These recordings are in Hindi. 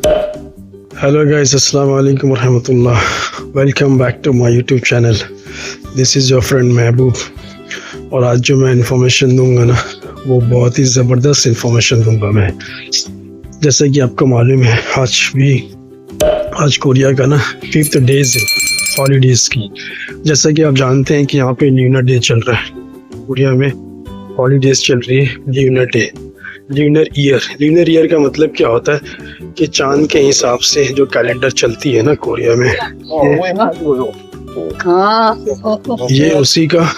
हेलो गाइस, अस्सलाम वालेकुम रहमतुल्लाह। Welcome back to my YouTube channel. This is your friend Mehboob. और आज जो मैं इन्फॉर्मेशन दूंगा ना, वो बहुत ही ज़बरदस्त इन्फॉर्मेशन दूंगा मैं। जैसे कि आपको मालूम है, आज कोरिया का ना 5th डेज है हॉलीडेज़ की। जैसा कि आप जानते हैं कि यहाँ पे ल्यूनर डे चल रहा है। कोरिया में हॉलीडेज़ चल रही है ल्यूनर डे, ल्यूनर ईयर का मतलब क्या होता है कि चांद के हिसाब से जो कैलेंडर चलती है ना कोरिया में, ये उसी का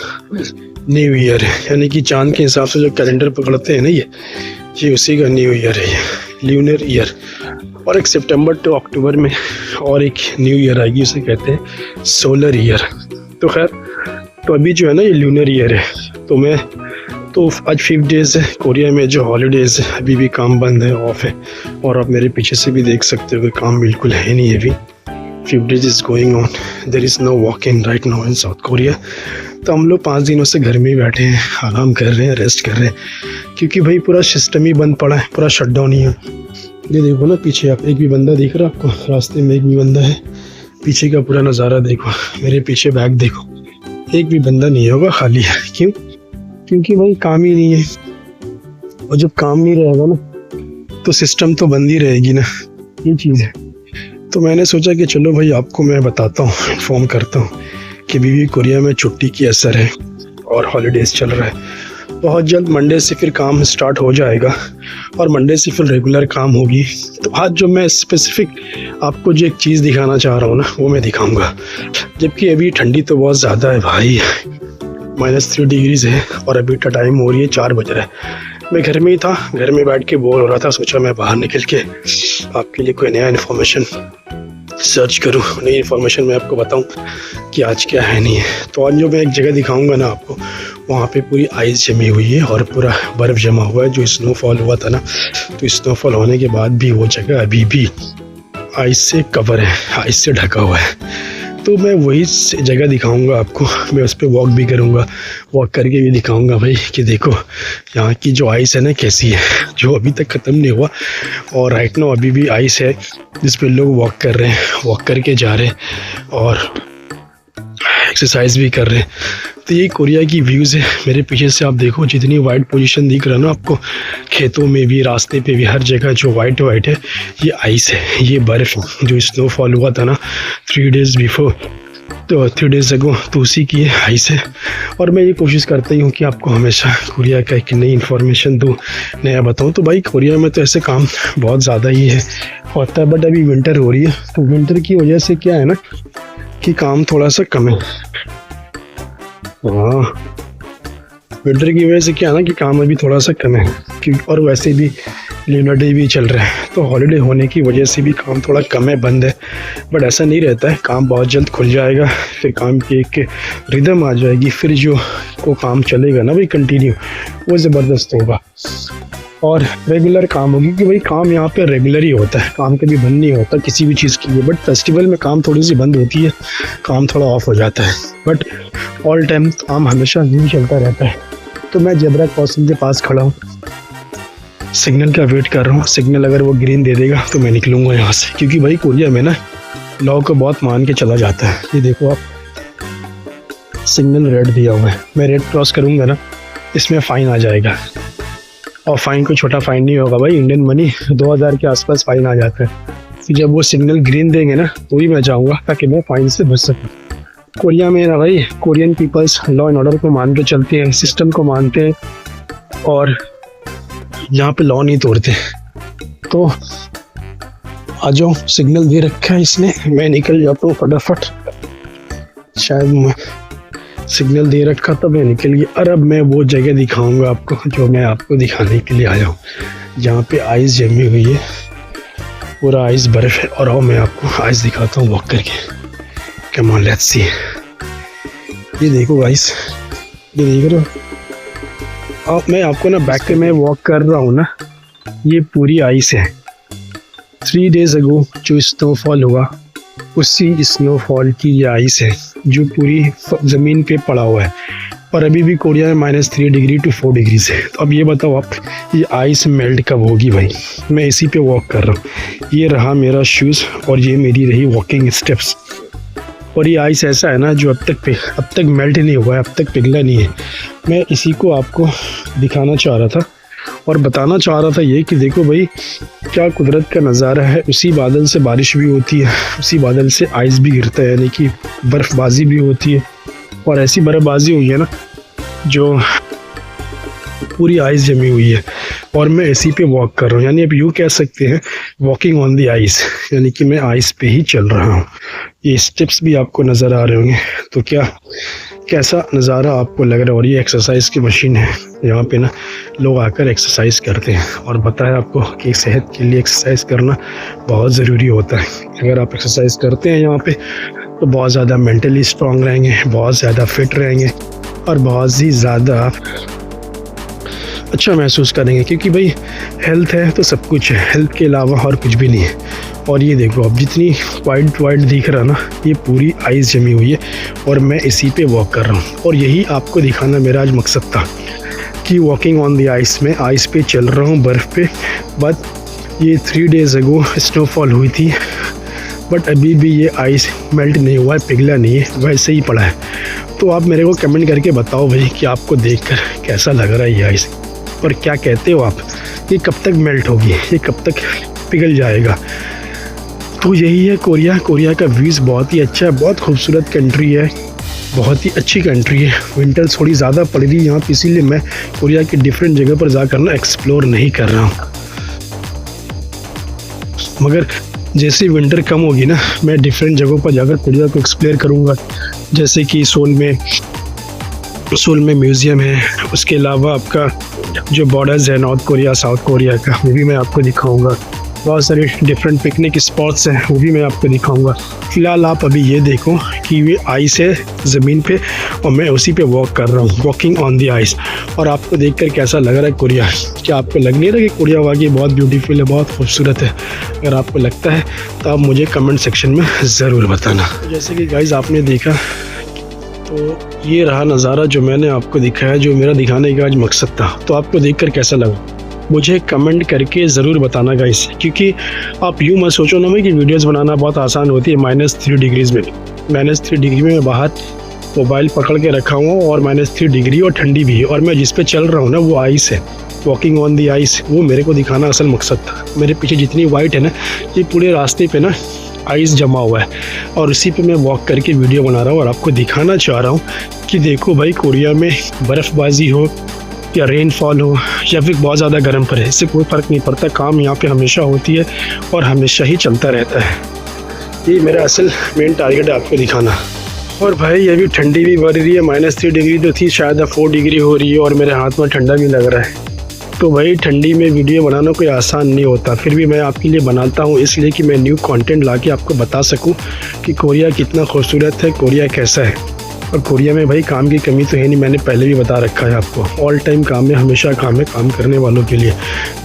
न्यू ईयर है। यानी कि चांद के हिसाब से जो कैलेंडर पकड़ते हैं ना, ये उसी का न्यू ईयर है, ये ल्यूनर ईयर। और एक सितंबर टू अक्टूबर में और एक न्यू ईयर आएगी, उसे कहते हैं सोलर ईयर। तो खैर, तो अभी जो है ना ये ल्यूनर ईयर है। तो आज 5 डेज़ है कोरिया में जो हॉलीडेज़ है। अभी भी काम बंद है, ऑफ है। और आप मेरे पीछे से भी देख सकते हो कि काम बिल्कुल है नहीं अभी। 5 days is going on, there is no walk in right now in South Korea. तो हम लोग 5 दिनों से घर में ही बैठे हैं, आराम कर रहे हैं, रेस्ट कर रहे हैं, क्योंकि भाई पूरा सिस्टम ही बंद पड़ा है, पूरा शटडाउन ही है। ये देखो ना पीछे, आप एक भी बंदा दिख रहा है आपको? रास्ते में एक भी बंदा है? पीछे का पूरा नज़ारा देखो, मेरे पीछे बैग देखो, एक भी बंदा नहीं होगा, खाली है। क्यों? क्योंकि भाई काम ही नहीं है। और जब काम नहीं रहेगा ना, तो सिस्टम तो बंद ही रहेगी ना, ये चीज़ है। तो मैंने सोचा कि चलो भाई आपको मैं बताता हूँ, इन्फॉर्म करता हूँ कि अभी कोरिया में छुट्टी की असर है और हॉलीडेज़ चल रहा है। बहुत जल्द मंडे से फिर काम स्टार्ट हो जाएगा और मंडे से फिर रेगुलर काम होगी। तो आज जो मैं स्पेसिफिक आपको जो एक चीज़ दिखाना चाह रहा हूँ ना, वो मैं दिखाऊँगा। जबकि अभी ठंडी तो बहुत ज़्यादा है भाई, -3 डिग्रीज़ है। और अभी का टाइम हो रही है 4 बज रहा है। मैं घर में ही था, घर में बैठ के बोर हो रहा था। सोचा मैं बाहर निकल के आपके लिए कोई नया इन्फॉर्मेशन सर्च करूं, नई इन्फॉर्मेशन मैं आपको बताऊं कि आज क्या है नहीं है। तो आज जो मैं एक जगह दिखाऊंगा ना आपको, वहाँ पे पूरी आइस जमी हुई है और पूरा बर्फ़ जमा हुआ है। जो स्नोफॉल हुआ था ना, तो स्नोफॉल होने के बाद भी वो जगह अभी भी आइस से कवर है, आइस से ढका हुआ है। तो मैं वही जगह दिखाऊंगा आपको। मैं उस पर वॉक भी करूंगा, वॉक करके भी दिखाऊंगा भाई कि देखो यहाँ की जो आइस है ना कैसी है, जो अभी तक ख़त्म नहीं हुआ। और राइट नाउ अभी भी आइस है जिस पे लोग वॉक कर रहे हैं, वॉक करके जा रहे हैं और एक्सरसाइज भी कर रहे हैं। तो ये कोरिया की व्यूज़ है। मेरे पीछे से आप देखो, जितनी वाइट पोजीशन दिख रहा है ना आपको, खेतों में भी, रास्ते पे भी, हर जगह जो वाइट है, ये आइस है, ये बर्फ़ जो स्नोफॉल हुआ था ना 3 डेज़ बिफोर, तो 3 डेज़ अगो, तो उसी की आइस है। और मैं ये कोशिश करता ही हूँ कि आपको हमेशा कोरिया का एक नई इन्फॉर्मेशन दूँ, नया बताऊँ। तो भाई कोरिया में तो ऐसे काम बहुत ज़्यादा ही है होता है, बट अभी विंटर हो रही है, तो विंटर की वजह से क्या है ना कि काम थोड़ा सा कम है। हाँ, विंटर की वजह से क्या है ना कि काम अभी थोड़ा सा कम है, क्योंकि और वैसे भी ल्यूनर डे भी चल रहा है, तो हॉलीडे होने की वजह से भी काम थोड़ा कम है, बंद है। बट ऐसा नहीं रहता है, काम बहुत जल्द खुल जाएगा, फिर काम की एक रिदम आ जाएगी, फिर जो को काम चलेगा ना भाई कंटिन्यू, वो ज़बरदस्त होगा और रेगुलर काम होगी। कि भाई काम यहाँ पे रेगुलर ही होता है, काम कभी बंद नहीं होता किसी भी चीज़ के लिए। बट फेस्टिवल में काम थोड़ी सी बंद होती है, काम थोड़ा ऑफ हो जाता है, बट ऑल टाइम काम हमेशा नहीं चलता रहता है। तो मैं जेब्रा क्रॉसिंग के पास खड़ा हूँ, सिग्नल का वेट कर रहा हूँ। सिग्नल अगर वो ग्रीन दे देगा तो मैं निकलूँगा यहाँ से, क्योंकि भाई कोरिया में ना लॉ को बहुत मान के चला जाता है। ये देखो आप, सिग्नल रेड दिया हुआ है, मैं रेड क्रॉस करूँगा ना, इसमें फ़ाइन आ जाएगा। और फ़ाइन कोई छोटा फ़ाइन नहीं होगा भाई, इंडियन मनी 2000 के आसपास फ़ाइन आ जाता है। फिर जब वो सिग्नल ग्रीन देंगे ना, तो ही मैं जाऊँगा ताकि मैं फ़ाइन से बच सकूँ। कोरिया में ना भाई, Korean peoples law and order को मान के चलते हैं, सिस्टम को मानते हैं और यहाँ पे लॉ नहीं तोड़ते। तो आज जो सिग्नल दे रखा है इसने, मैं निकल जाता हूँ फटाफट। शायद मैं सिग्नल दे रखा था, मैं निकल गया। और अब मैं वो जगह दिखाऊंगा आपको जो मैं आपको दिखाने के लिए आया हूँ, जहाँ पे आइस जमी हुई है, पूरा आइस बर्फ़ है। और आओ मैं आपको आइस दिखाता हूँ वॉक करके। Come on, let's see. ये देखो गाइस, ये देख रहे हो आप? मैं आपको ना बैक पे मैं वॉक कर रहा हूँ ना, ये पूरी आइस है। 3 डेज़ अगो जो स्नोफॉल हुआ, उसी स्नोफॉल की ये आइस है जो पूरी ज़मीन पे पड़ा हुआ है। और अभी भी कोरिया में -3 डिग्री to 4 डिग्री से। तो अब ये बताओ आप, ये आइस मेल्ट कब होगी भाई। मैं इसी पे वॉक कर रहा हूँ, ये रहा मेरा शूज़ और ये मेरी रही वॉकिंग स्टेप्स। और ये आइस ऐसा है ना जो अब तक मेल्ट नहीं हुआ है, अब तक पिघला नहीं है। मैं इसी को आपको दिखाना चाह रहा था और बताना चाह रहा था ये कि देखो भाई क्या कुदरत का नज़ारा है। उसी बादल से बारिश भी होती है, उसी बादल से आइस भी गिरता है, यानी कि बर्फ़बाजी भी होती है। और ऐसी बर्फ़बाजी हुई है ना जो पूरी आइस जमी हुई है और मैं इसी पे वॉक कर रहा हूँ, यानी आप यूँ कह सकते हैं वॉकिंग ऑन दी आइस, यानी कि मैं आइस पे ही चल रहा हूँ। ये स्टेप्स भी आपको नज़र आ रहे होंगे, तो कैसा नज़ारा आपको लग रहा है। और ये एक्सरसाइज की मशीन है, यहाँ पे ना लोग आकर एक्सरसाइज करते हैं और बताया आपको कि सेहत के लिए एक्सरसाइज करना बहुत ज़रूरी होता है। अगर आप एक्सरसाइज करते हैं यहाँ पे तो बहुत ज़्यादा मेंटली स्ट्रॉन्ग रहेंगे, बहुत ज़्यादा फिट रहेंगे और बहुत ही ज़्यादा अच्छा महसूस करेंगे, क्योंकि भाई हेल्थ है तो सब कुछ है, हेल्थ के अलावा और कुछ भी नहीं है। और ये देखो अब जितनी वाइट दिख रहा ना, ये पूरी आइस जमी हुई है और मैं इसी पे वॉक कर रहा हूँ। और यही आपको दिखाना मेरा आज मकसद था कि वॉकिंग ऑन द आइस में आइस पे चल रहा हूँ, बर्फ़ पे। बट ये 3 डेज़ अगो स्नोफॉल हुई थी, बट अभी भी ये आइस मेल्ट नहीं हुआ है, पिघला नहीं है, वैसे ही पड़ा है। तो आप मेरे को कमेंट करके बताओ भाई कि आपको देखकर कैसा लग रहा है ये आइस, और क्या कहते हो आप, ये कब तक मेल्ट होगी, ये कब तक पिघल जाएगा। तो यही है कोरिया का व्यूज़ बहुत ही अच्छा है, बहुत खूबसूरत कंट्री है, बहुत ही अच्छी कंट्री है। विंटर थोड़ी ज़्यादा पड़ रही है यहाँ पे, इसीलिए मैं कोरिया के डिफरेंट जगह पर जाकर ना एक्सप्लोर नहीं कर रहा हूँ। मगर जैसे विंटर कम होगी ना, मैं डिफरेंट जगहों पर जाकर कोरिया को एक्सप्लोर करूँगा। जैसे कि सोल में म्यूज़ियम है, उसके अलावा आपका जो बॉर्डर्स है नॉर्थ कोरिया साउथ कोरिया का, वो भी मैं आपको दिखाऊंगा। बहुत सारे डिफरेंट पिकनिक स्पॉट्स हैं, वो भी मैं आपको दिखाऊंगा। फ़िलहाल आप अभी ये देखो कि ये आइस है ज़मीन पे और मैं उसी पे वॉक कर रहा हूँ, वॉकिंग ऑन दी आइस। और आपको देखकर कैसा लग रहा है कोरिया? क्या आपको लग नहीं रहा कि कोरिया वाकई बहुत ब्यूटीफुल है, बहुत खूबसूरत है? अगर आपको लगता है तो आप मुझे कमेंट सेक्शन में ज़रूर बताना। जैसे कि गाइज़ आपने देखा, तो ये रहा नज़ारा जो मैंने आपको दिखाया, जो मेरा दिखाने का आज मकसद था। तो आपको देखकर कैसा लगा मुझे कमेंट करके ज़रूर बताना गाइस, क्योंकि आप यूँ मत सोचो ना कि वीडियोस बनाना बहुत आसान होती है। -3 डिग्रीज़ में, -3 डिग्री में मैं बाहर मोबाइल पकड़ के रखा हुआ और -3 डिग्री और ठंडी भी है, और मैं जिस पे चल रहा हूँ ना वो आइस है, वॉकिंग ऑन दी आइस। वो मेरे को दिखाना असल मकसद था। मेरे पीछे जितनी वाइट है ना, ये पूरे रास्ते पे ना आइस जमा हुआ है और उसी पे मैं वॉक करके वीडियो बना रहा हूँ और आपको दिखाना चाह रहा हूँ कि देखो भाई, कोरिया में बर्फ़बाजी हो या रेनफॉल हो या फिर बहुत ज़्यादा गर्म पड़े, इससे कोई फ़र्क नहीं पड़ता। काम यहाँ पे हमेशा होती है और हमेशा ही चलता रहता है। ये मेरा असल मेन टारगेट है आपको दिखाना। और भाई अभी ठंडी भी बढ़ रही है, -3 डिग्री तो थी, शायद अब 4 डिग्री हो रही है और मेरे हाथ में ठंडा भी लग रहा है। तो भाई ठंडी में वीडियो बनाना कोई आसान नहीं होता, फिर भी मैं आपके लिए बनाता हूँ, इसलिए कि मैं न्यू कंटेंट लाके आपको बता सकूँ कि कोरिया कितना खूबसूरत है, कोरिया कैसा है। और कोरिया में भाई काम की कमी तो है नहीं, मैंने पहले भी बता रखा है आपको। ऑल टाइम काम है, हमेशा काम है, काम करने वालों के लिए।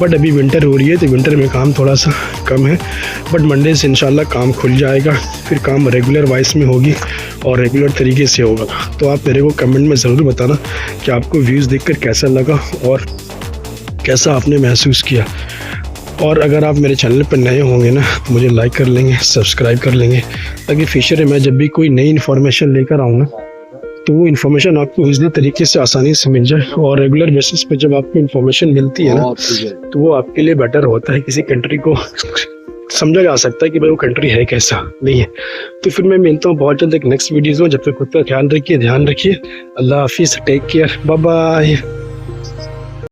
बट अभी विंटर हो रही है तो विंटर में काम थोड़ा सा कम है, बट मंडे से इंशाल्लाह काम खुल जाएगा, फिर काम रेगुलर वाइज में होगी और रेगुलर तरीके से होगा। तो आप मेरे को कमेंट में ज़रूर बताना कि आपको व्यूज़ देखकर कैसा लगा और कैसा आपने महसूस किया। और अगर आप मेरे चैनल पर नए होंगे ना तो मुझे लाइक कर लेंगे, सब्सक्राइब कर लेंगे, ताकि फ्यूचर में जब भी कोई नई इन्फॉर्मेशन लेकर आऊँ ना तो वो इन्फॉर्मेशन आपको इजली तरीके से आसानी से मिल जाए। और रेगुलर बेसिस पे जब आपको इन्फॉर्मेशन मिलती है ना तो वो आपके लिए बेटर होता है। किसी कंट्री को समझा जा सकता है कि भाई वो कंट्री है कैसा नहीं है। तो फिर मैं मिलता हूँ बहुत जल्द एक नेक्स्ट वीडियोज़ में। जब तक खुद का ख्याल रखिए, ध्यान रखिए। अल्लाह हाफिज़, टेक केयर, बाय बाय।